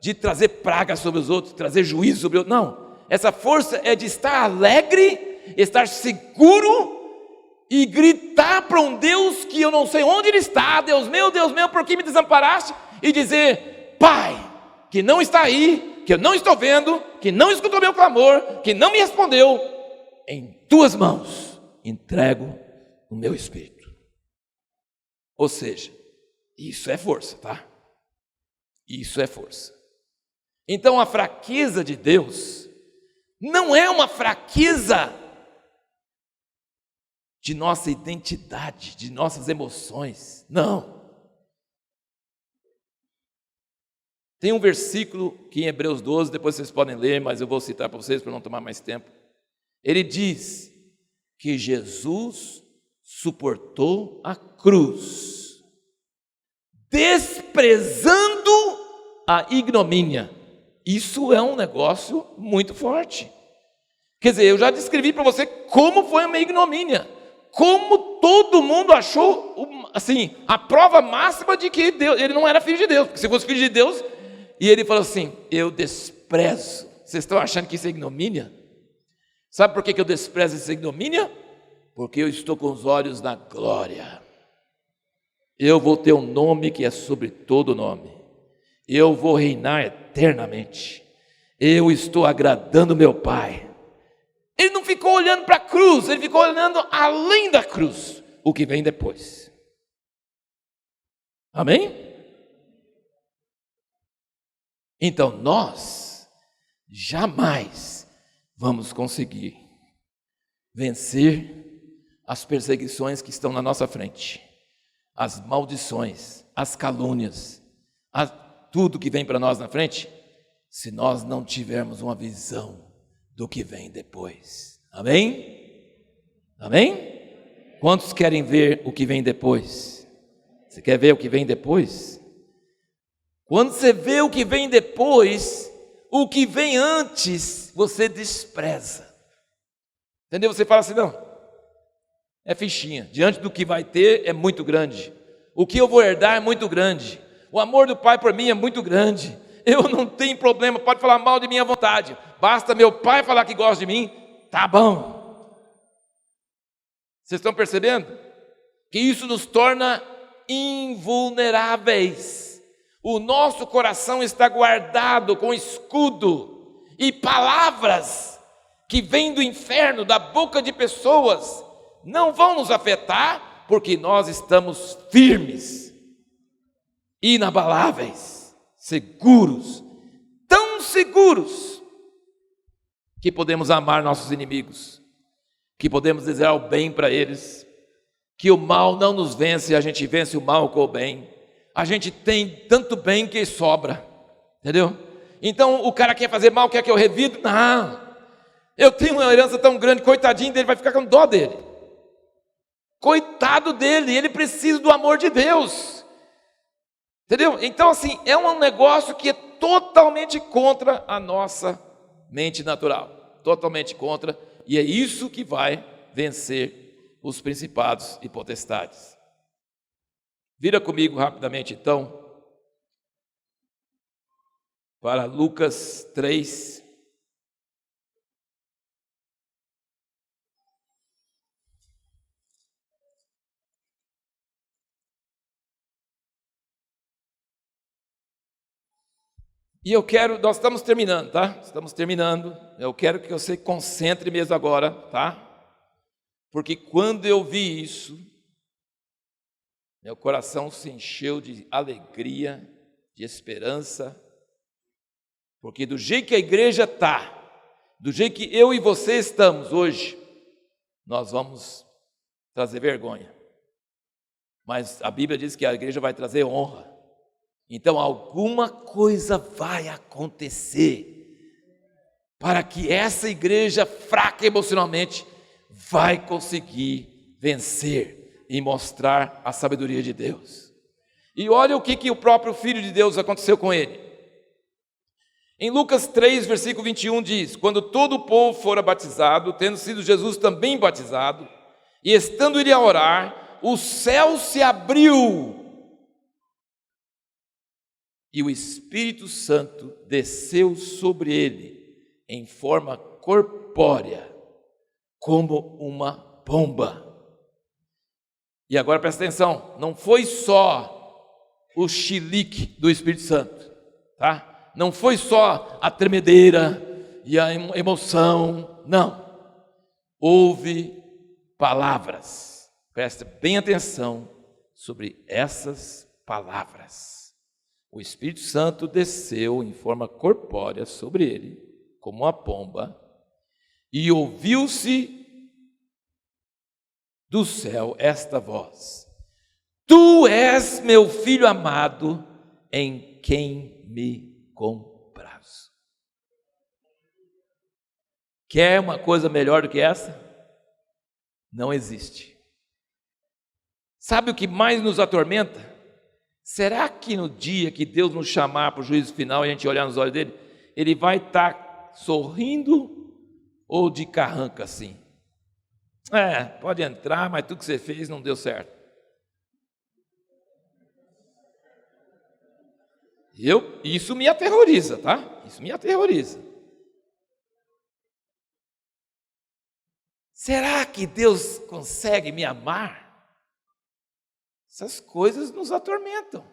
de trazer praga sobre os outros, trazer juízo sobre os outros, não. Essa força é de estar alegre, estar seguro e gritar para um Deus que eu não sei onde Ele está, Deus meu, por que me desamparaste? E dizer, Pai, que não está aí, que eu não estou vendo, que não escutou meu clamor, que não me respondeu, em tuas mãos entrego o meu espírito. Ou seja, isso é força, tá? Isso é força. Então a fraqueza de Deus não é uma fraqueza de nossa identidade, de nossas emoções, não. Tem um versículo que em Hebreus 12, depois vocês podem ler, mas eu vou citar para vocês para não tomar mais tempo. Ele diz que Jesus suportou a cruz, desprezando a ignomínia. Isso é um negócio muito forte. Quer dizer, eu já descrevi para você como foi uma ignomínia, como todo mundo achou, assim, a prova máxima de que Deus, ele não era filho de Deus, porque se fosse filho de Deus, e ele falou assim, eu desprezo. Vocês estão achando que isso é ignomínia? Sabe por que eu desprezo essa ignomínia? Porque eu estou com os olhos na glória. Eu vou ter um nome que é sobre todo nome. Eu vou reinar eternamente. Eu estou agradando meu Pai. Ele não ficou olhando para a cruz, ele ficou olhando além da cruz, o que vem depois. Amém? Então nós jamais vamos conseguir vencer as perseguições que estão na nossa frente, as maldições, as calúnias, tudo que vem para nós na frente, se nós não tivermos uma visão do que vem depois. Amém? Amém? Quantos querem ver o que vem depois? Você quer ver o que vem depois? Quando você vê o que vem depois, o que vem antes, você despreza. Entendeu? Você fala assim, não, é fichinha. Diante do que vai ter, é muito grande. O que eu vou herdar é muito grande. O amor do Pai por mim é muito grande. Eu não tenho problema, pode falar mal de mim à vontade. Basta meu Pai falar que gosta de mim, tá bom. Vocês estão percebendo? Que isso nos torna invulneráveis. O nosso coração está guardado com escudo e palavras que vêm do inferno, da boca de pessoas, não vão nos afetar, porque nós estamos firmes, inabaláveis, seguros, tão seguros, que podemos amar nossos inimigos, que podemos desejar o bem para eles, que o mal não nos vence, a gente vence o mal com o bem. A gente tem tanto bem que sobra, entendeu? Então o cara quer fazer mal, quer que eu revide? Não, eu tenho uma herança tão grande, coitadinho dele, vai ficar com dó dele. Coitado dele, ele precisa do amor de Deus, entendeu? Então assim, é um negócio que é totalmente contra a nossa mente natural, totalmente contra, e é isso que vai vencer os principados e potestades. Vira comigo rapidamente então, para Lucas 3. E nós estamos terminando, tá? Estamos terminando. Eu quero que você concentre mesmo agora, tá? Porque quando eu vi isso, meu coração se encheu de alegria, de esperança, porque do jeito que a igreja está, do jeito que eu e você estamos hoje, nós vamos trazer vergonha. Mas a Bíblia diz que a igreja vai trazer honra. Então alguma coisa vai acontecer para que essa igreja fraca emocionalmente vai conseguir vencer e mostrar a sabedoria de Deus. E olha o que o próprio Filho de Deus aconteceu com ele. Em Lucas 3, versículo 21 diz, quando todo o povo fora batizado, tendo sido Jesus também batizado, E estando ele a orar, o céu se abriu e o Espírito Santo desceu sobre ele em forma corpórea, como uma pomba. E agora presta atenção, não foi só o chilique do Espírito Santo, tá? Não foi só a tremedeira e a emoção, não. Houve palavras. Preste bem atenção sobre essas palavras. O Espírito Santo desceu em forma corpórea sobre ele, como uma pomba, e ouviu-se do céu esta voz: Tu és meu filho amado, em quem me comprazo. Quer uma coisa melhor do que essa? Não existe. Sabe o que mais nos atormenta? Será que no dia que Deus nos chamar para o juízo final e a gente olhar nos olhos dele, ele vai estar sorrindo ou de carranca assim? Pode entrar, mas tudo que você fez não deu certo. Isso me aterroriza, tá? Isso me aterroriza. Será que Deus consegue me amar? Essas coisas nos atormentam.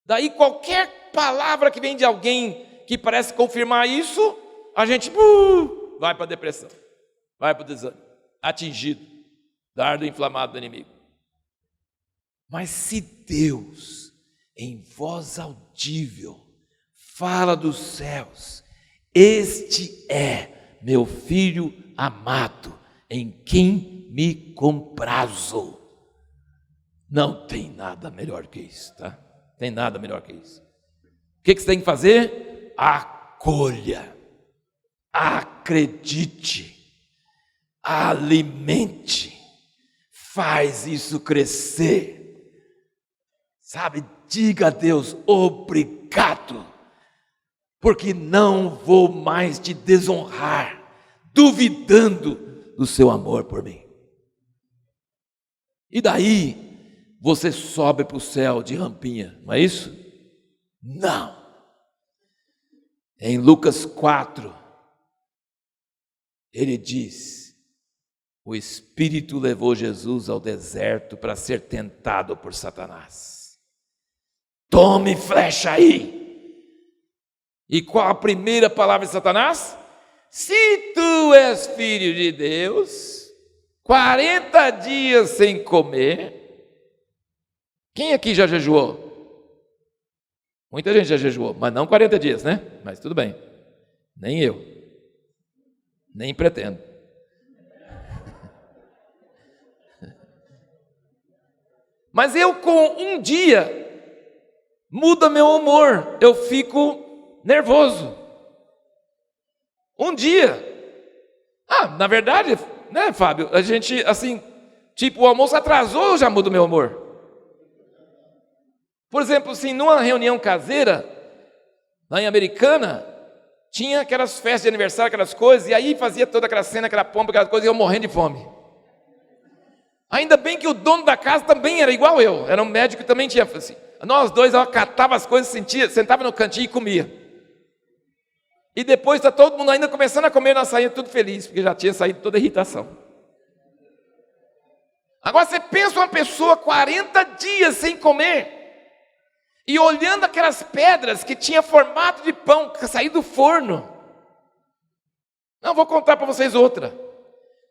Daí qualquer palavra que vem de alguém que parece confirmar isso, a gente vai para a depressão, vai para o desânimo, atingido, dardo inflamado do inimigo. Mas se Deus, em voz audível, fala dos céus: Este é meu filho amado, em quem me comprazo. Não tem nada melhor que isso, tá? Tem nada melhor que isso. O que você tem que fazer? Acolha, acredite, alimente, faz isso crescer. Sabe, diga a Deus: obrigado, porque não vou mais te desonrar, duvidando do seu amor por mim. E daí você sobe para o céu de rampinha, não é isso? Não. Em Lucas 4, ele diz: o Espírito levou Jesus ao deserto para ser tentado por Satanás. Tome flecha aí. E qual a primeira palavra de Satanás? Se tu és filho de Deus, 40 dias sem comer. Quem aqui já jejuou? Muita gente já jejuou, mas não 40 dias, né? Mas tudo bem. Nem eu. Nem pretendo. Mas eu com um dia muda meu humor, eu fico nervoso. Um dia. Na verdade, né, Fábio? A gente, assim, tipo, o almoço atrasou, já muda o meu humor. Por exemplo, assim, numa reunião caseira, lá em Americana, tinha aquelas festas de aniversário, aquelas coisas, e aí fazia toda aquela cena, aquela pompa, aquelas coisas, e eu morrendo de fome. Ainda bem que o dono da casa também era igual eu, era um médico que também tinha, assim, nós dois, catava as coisas, sentava no cantinho e comia. E depois está todo mundo ainda começando a comer, nós saímos tudo feliz, porque já tinha saído toda a irritação. Agora você pensa uma pessoa 40 dias sem comer, e olhando aquelas pedras que tinha formato de pão, que saiu do forno. Não, vou contar para vocês outra.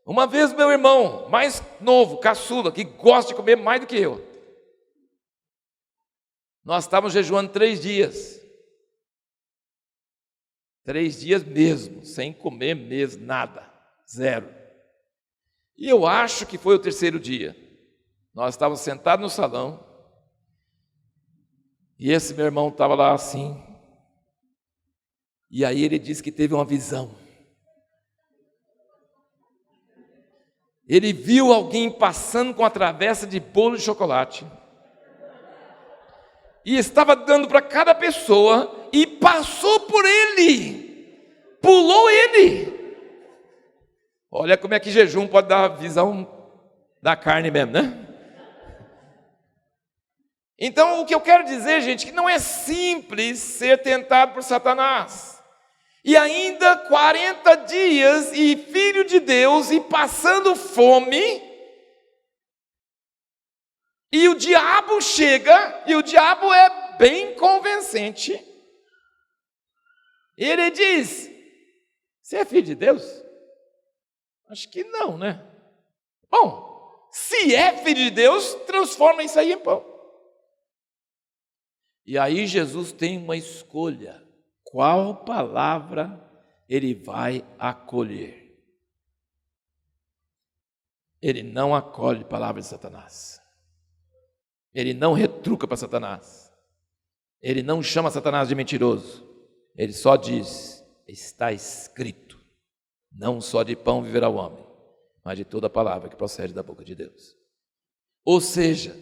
Uma vez meu irmão, mais novo, caçula, que gosta de comer mais do que eu. Nós estávamos jejuando 3 dias. 3 dias mesmo, sem comer mesmo, nada, 0. E eu acho que foi o 3º dia. Nós estávamos sentados no salão, e esse meu irmão estava lá assim, e aí ele disse que teve uma visão. Ele viu alguém passando com a travessa de bolo de chocolate, e estava dando para cada pessoa, e passou por ele, pulou ele. Olha como é que jejum pode dar a visão da carne mesmo, né? Então, o que eu quero dizer, gente, que não é simples ser tentado por Satanás. E ainda 40 dias e filho de Deus e passando fome. E o diabo chega, e o diabo é bem convincente. Ele diz: você é filho de Deus? Acho que não, né? Bom, se é filho de Deus, transforma isso aí em pão. E aí Jesus tem uma escolha. Qual palavra ele vai acolher? Ele não acolhe palavras de Satanás. Ele não retruca para Satanás. Ele não chama Satanás de mentiroso. Ele só diz: está escrito, não só de pão viverá o homem, mas de toda palavra que procede da boca de Deus. Ou seja,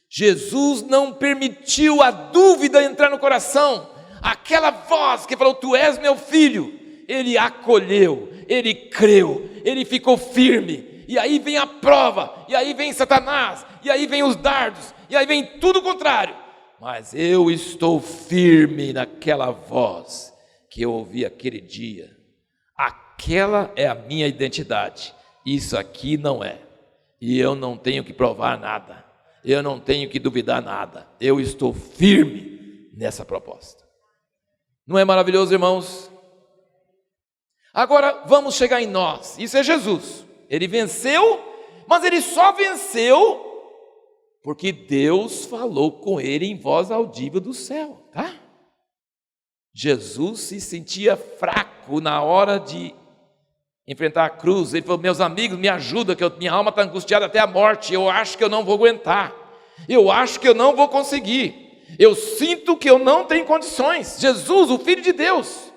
Jesus não permitiu a dúvida entrar no coração. Aquela voz que falou: tu és meu filho, ele acolheu, ele creu, ele ficou firme. E aí vem a prova, e aí vem Satanás, e aí vem os dardos, e aí vem tudo o contrário. Mas eu estou firme naquela voz que eu ouvi aquele dia. Aquela é a minha identidade. Isso aqui não é. E eu não tenho que provar nada. Eu não tenho que duvidar nada. Eu estou firme nessa proposta. Não é maravilhoso, irmãos? Agora vamos chegar em nós. Isso é Jesus. Ele venceu, mas ele só venceu porque Deus falou com ele em voz audível do céu, tá? Jesus se sentia fraco na hora de enfrentar a cruz. Ele falou: meus amigos, me ajudam, que minha alma está angustiada até a morte. Eu acho que eu não vou aguentar. Eu acho que eu não vou conseguir. Eu sinto que eu não tenho condições. Jesus, o Filho de Deus,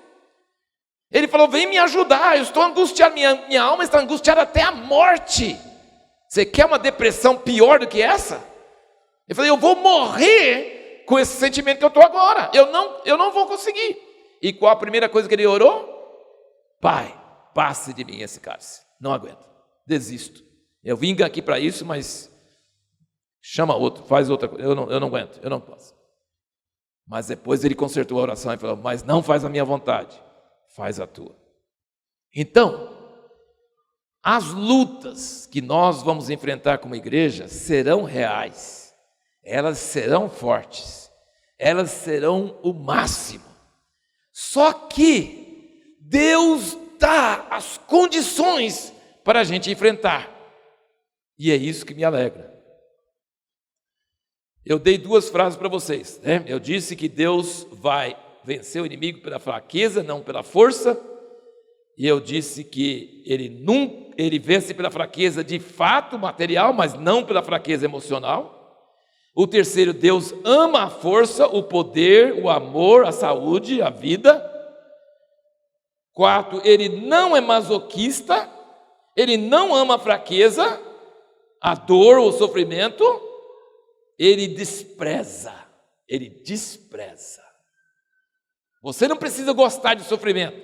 ele falou: vem me ajudar, eu estou angustiado, minha alma está angustiada até a morte. Você quer uma depressão pior do que essa? Eu falei: eu vou morrer com esse sentimento que eu estou agora. Eu não vou conseguir. E qual a primeira coisa que ele orou? Pai, passe de mim esse cálice. Não aguento, desisto. Eu vim aqui para isso, mas chama outro, faz outra coisa. Eu não aguento, eu não posso. Mas depois ele consertou a oração e falou: mas não faz a minha vontade, faz a tua. Então, as lutas que nós vamos enfrentar como igreja serão reais. Elas serão fortes, elas serão o máximo. Só que Deus dá as condições para a gente enfrentar. E é isso que me alegra. Eu dei duas frases para vocês, né? Eu disse que Deus vai vencer o inimigo pela fraqueza, não pela força. E eu disse que ele vence pela fraqueza de fato material, mas não pela fraqueza emocional. O terceiro: Deus ama a força, o poder, o amor, a saúde, a vida. 4, ele não é masoquista, ele não ama a fraqueza, a dor ou o sofrimento, ele despreza. Você não precisa gostar de sofrimento,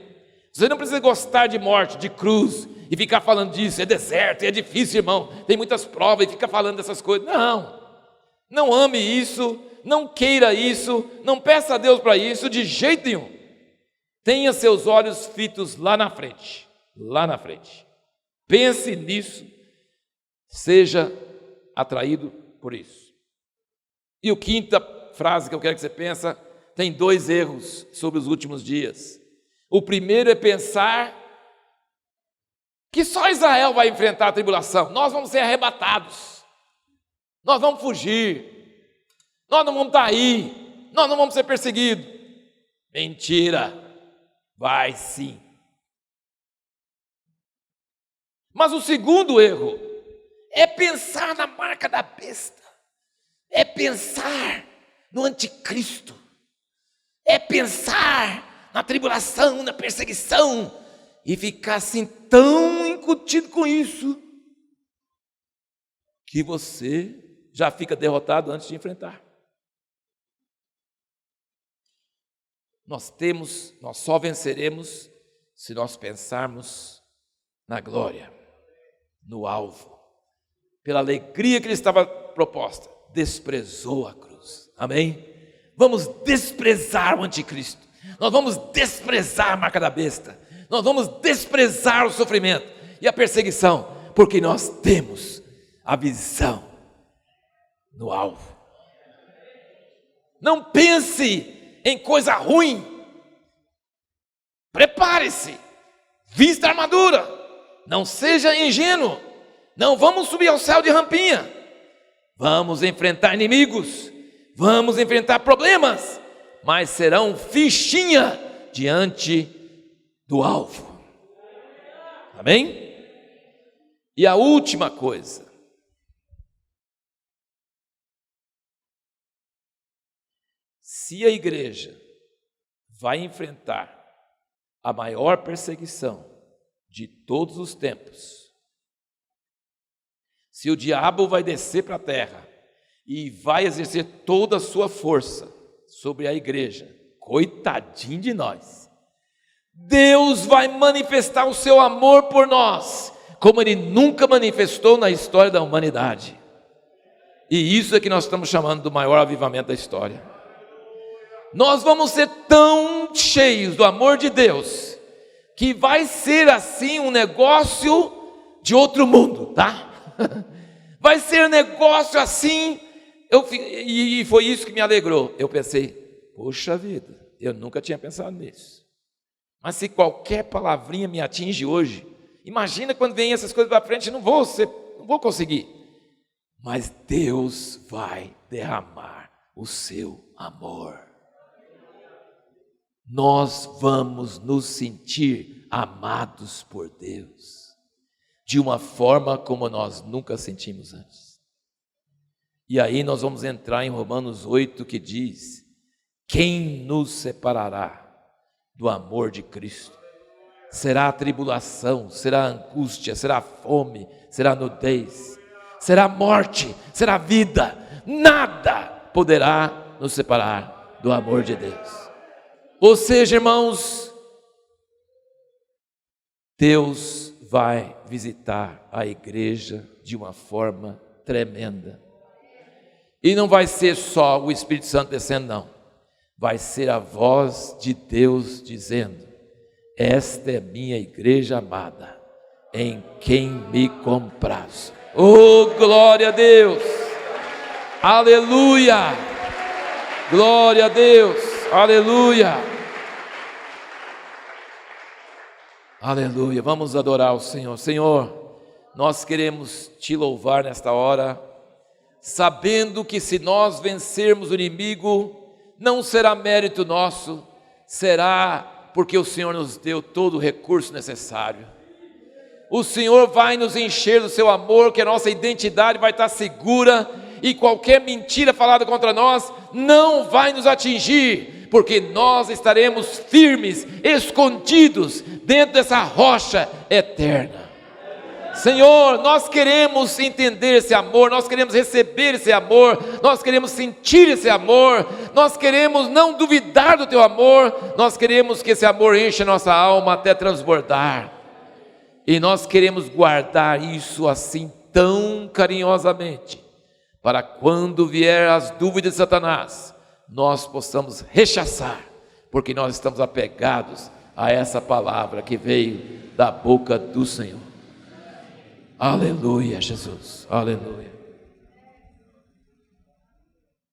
você não precisa gostar de morte, de cruz, e ficar falando disso. É deserto, é difícil, irmão, tem muitas provas, e fica falando dessas coisas. Não ame isso, não queira isso, não peça a Deus para isso de jeito nenhum. Tenha seus olhos fitos lá na frente, Pense nisso, seja atraído por isso. E a quinta frase que eu quero que você pense, tem 2 erros sobre os últimos dias. O primeiro é pensar que só Israel vai enfrentar a tribulação. Nós vamos ser arrebatados. Nós vamos fugir, nós não vamos estar aí, nós não vamos ser perseguidos. Mentira, vai sim. Mas o segundo erro é pensar na marca da besta, é pensar no anticristo, é pensar na tribulação, na perseguição, e ficar assim tão incutido com isso, que você já fica derrotado antes de enfrentar. Nós só venceremos se nós pensarmos na glória, no alvo. Pela alegria que lhe estava proposta, desprezou a cruz. Amém? Vamos desprezar o anticristo. Nós vamos desprezar a marca da besta. Nós vamos desprezar o sofrimento e a perseguição, porque nós temos a visão no alvo. Não pense em coisa ruim. Prepare-se. Vista a armadura. Não seja ingênuo. Não vamos subir ao céu de rampinha. Vamos enfrentar inimigos. Vamos enfrentar problemas. Mas serão fichinha diante do alvo. Amém? E a última coisa. Se a igreja vai enfrentar a maior perseguição de todos os tempos, se o diabo vai descer para a terra e vai exercer toda a sua força sobre a igreja, coitadinho de nós, Deus vai manifestar o seu amor por nós, como Ele nunca manifestou na história da humanidade. E isso é que nós estamos chamando do maior avivamento da história. Nós vamos ser tão cheios do amor de Deus, que vai ser assim um negócio de outro mundo, tá? Vai ser um negócio assim, e foi isso que me alegrou. Eu pensei, poxa vida, eu nunca tinha pensado nisso. Mas se qualquer palavrinha me atinge hoje, imagina quando vem essas coisas para frente, não vou conseguir. Mas Deus vai derramar o seu amor. Nós vamos nos sentir amados por Deus, de uma forma como nós nunca sentimos antes. E aí nós vamos entrar em Romanos 8, que diz: quem nos separará do amor de Cristo? Será a tribulação, será a angústia, será a fome, será a nudez, será a morte, será a vida. Nada poderá nos separar do amor de Deus. Ou seja, irmãos, Deus vai visitar a igreja de uma forma tremenda. E não vai ser só o Espírito Santo descendo, não. Vai ser a voz de Deus dizendo: esta é minha igreja amada, em quem me comprazo. Oh, glória a Deus! Aleluia! Glória a Deus! Aleluia! Aleluia! Vamos adorar o Senhor. Senhor, nós queremos Te louvar nesta hora, sabendo que se nós vencermos o inimigo, não será mérito nosso, será porque o Senhor nos deu todo o recurso necessário. O Senhor vai nos encher do seu amor, que a nossa identidade vai estar segura, e qualquer mentira falada contra nós não vai nos atingir, porque nós estaremos firmes, escondidos dentro dessa rocha eterna. Senhor, nós queremos entender esse amor, nós queremos receber esse amor, nós queremos sentir esse amor, nós queremos não duvidar do Teu amor, nós queremos que esse amor encha nossa alma até transbordar, e nós queremos guardar isso assim tão carinhosamente, para quando vier as dúvidas de Satanás, nós possamos rechaçar, porque nós estamos apegados a essa palavra que veio da boca do Senhor. Aleluia, Jesus, aleluia.